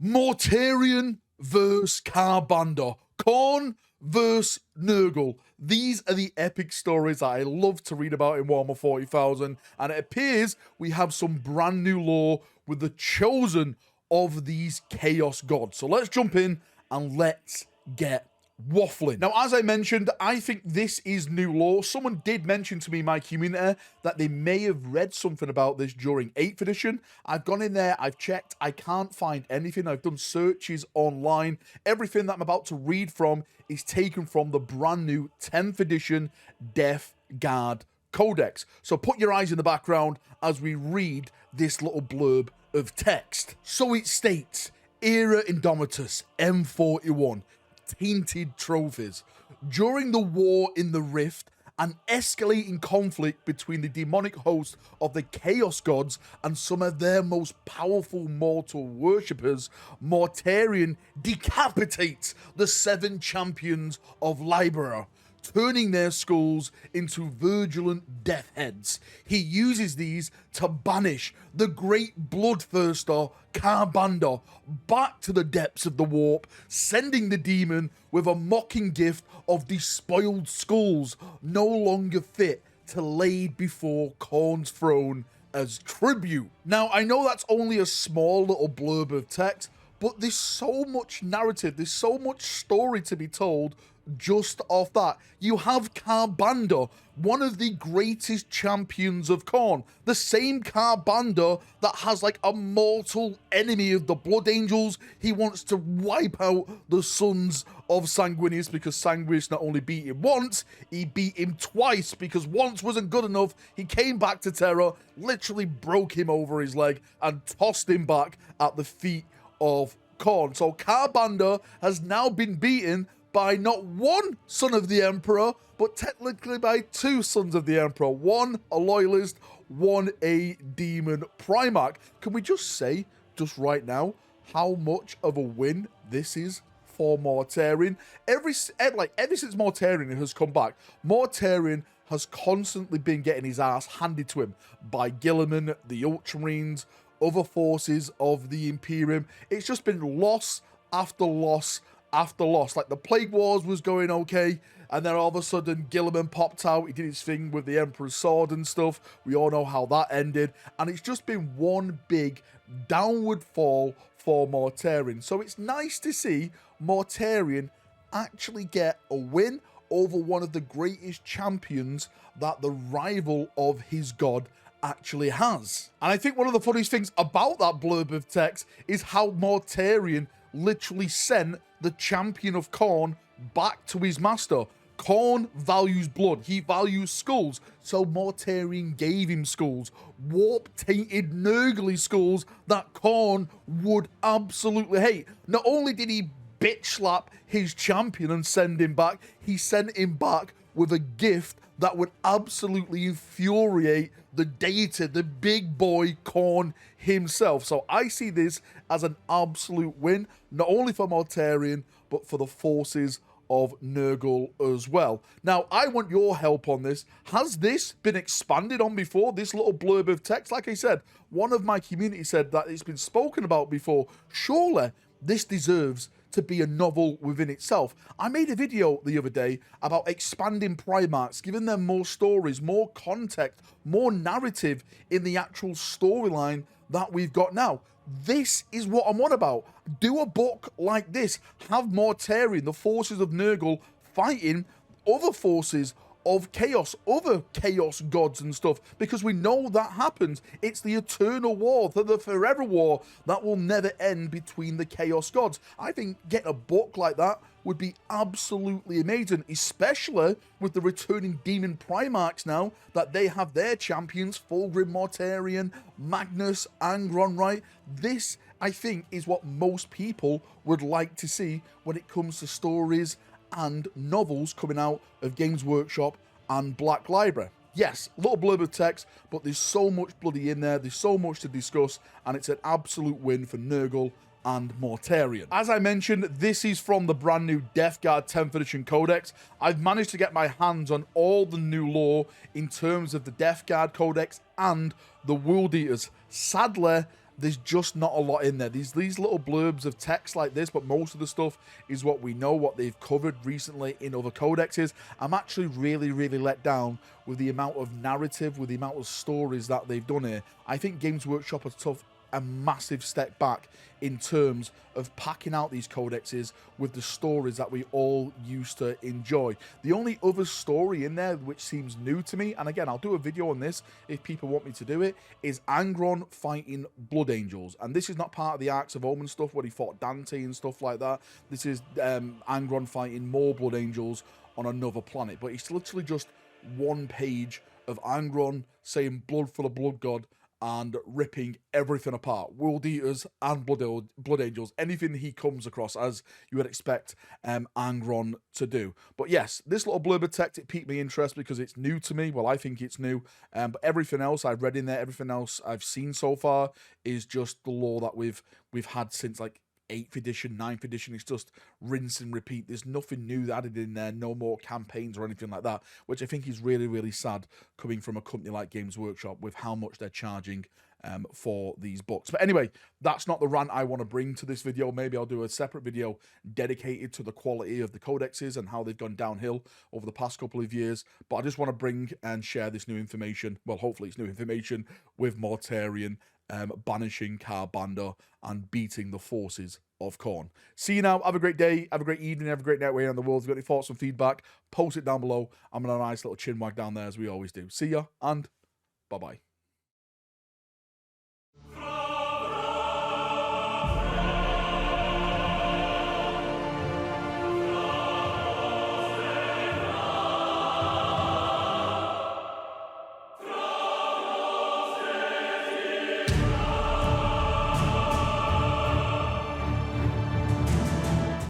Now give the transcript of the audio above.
Mortarion versus Karbanda. Khorne versus Nurgle. These are the epic stories that I love to read about in Warhammer 40,000, and it appears we have some brand new lore with the chosen of these chaos gods. So let's jump in and let's get waffling. Now, as I mentioned, I think this is new lore. Someone did mention to me in my community that they may have read something about this during 8th edition. I've gone in there, I've checked, I can't find anything. I've done searches online. Everything that I'm about to read from is taken from the brand new 10th edition Deathguard Codex. So put your eyes in the background as we read this little blurb of text. So it states, Era Indomitus M41. Tainted trophies. During the war in the Rift, an escalating conflict between the demonic host of the Chaos Gods and some of their most powerful mortal worshippers, Mortarion decapitates the 7 champions of Libera, turning their skulls into vigilant death heads. He uses these to banish the great bloodthirster Karbanda back to the depths of the warp, sending the demon with a mocking gift of despoiled skulls no longer fit to lay before Khorne's throne as tribute. Now, I know that's only a small little blurb of text, but there's so much narrative, there's so much story to be told just off that. You have Karbanda, one of the greatest champions of Khorne, the same Karbanda that has like a mortal enemy of the Blood Angels. He wants to wipe out the sons of Sanguinius because Sanguinius not only beat him once, he beat him twice because once wasn't good enough. He came back to Terra, literally broke him over his leg and tossed him back at the feet of Khorne. So Karbanda has now been beaten by not one son of the Emperor, but technically by 2 sons of the Emperor. One a loyalist, one a demon Primarch. Can we just say, just right now, how much of a win this is for Mortarion? Ever since Mortarion has come back, Mortarion has constantly been getting his ass handed to him by Guilliman, the Ultramarines, other forces of the Imperium. It's just been loss after loss after loss. Like the Plague Wars was going okay, and then all of a sudden Guilliman popped out. He did his thing with the Emperor's sword and stuff. We all know how that ended, and it's just been one big downward fall for Mortarion. So it's nice to see Mortarion actually get a win over one of the greatest champions that the rival of his god actually has. And I think one of the funniest things about that blurb of text is how Mortarion literally sent the champion of Khorne back to his master. Khorne values blood, he values skulls, so Mortarion gave him skulls, warp-tainted Nurgle skulls that Khorne would absolutely hate. Not only did he bitch slap his champion and send him back, he sent him back with a gift that would absolutely infuriate the deity, the big boy Khorne himself. So I see this as an absolute win, not only for Mortarion, but for the forces of Nurgle as well. Now, I want your help on this. Has this been expanded on before, this little blurb of text? Like I said, one of my community said that it's been spoken about before. Surely this deserves to be a novel within itself. I made a video the other day about expanding Primarchs, giving them more stories, more context, more narrative in the actual storyline that we've got now. This is what I'm on about. Do a book like this. Have Mortarion, the forces of Nurgle, fighting other forces of chaos, other chaos gods and stuff, because we know that happens. It's the eternal war, the forever war that will never end between the chaos gods. I think getting a book like that would be absolutely amazing, especially with the returning demon Primarchs now that they have their champions, Fulgrim, Mortarion, Magnus, Angron, right? This, I think, is what most people would like to see when it comes to stories and novels coming out of Games Workshop and Black Library. Yes, a little blurb of text, but there's so much bloody in there, there's so much to discuss, and it's an absolute win for Nurgle and Mortarion. As I mentioned, this is from the brand new Deathguard 10th edition Codex. I've managed to get my hands on all the new lore in terms of the Deathguard Codex and the World Eaters. Sadly, there's just not a lot in there. These little blurbs of text like this, but most of the stuff is what we know, what they've covered recently in other codexes. I'm actually really let down with the amount of narrative, with the amount of stories that they've done here. I think Games Workshop has took a massive step back in terms of packing out these codexes with the stories that we all used to enjoy. The only other story in there which seems new to me, and again, I'll do a video on this if people want me to do it, is Angron fighting Blood Angels. And this is not part of the Arcs of Omen stuff where he fought Dante and stuff like that. This is Angron fighting more Blood Angels on another planet. But it's literally just one page of Angron saying blood for the Blood God and ripping everything apart. World Eaters and Blood Angels, anything he comes across, as you would expect Angron to do. But yes, this little blurb of text, it piqued my interest because it's new to me. Well, I think it's new. But everything else I've read in there, everything else I've seen so far is just the lore that we've had since like 8th edition, 9th edition. It's just rinse and repeat. There's nothing new added in there, no more campaigns or anything like that, which I think is really sad coming from a company like Games Workshop with how much they're charging for these books. But anyway, that's not the rant I want to bring to this video. Maybe I'll do a separate video dedicated to the quality of the codexes and how they've gone downhill over the past couple of years. But I just want to bring and share this new information. Well, hopefully it's new information with Mortarion banishing Karbando and beating the forces of Khorne. See you now. Have a great day. Have a great evening. Have a great night where you're in the world. If you've got any thoughts and feedback, post it down below. I'm going to have a nice little chin wag down there as we always do. See ya and bye-bye.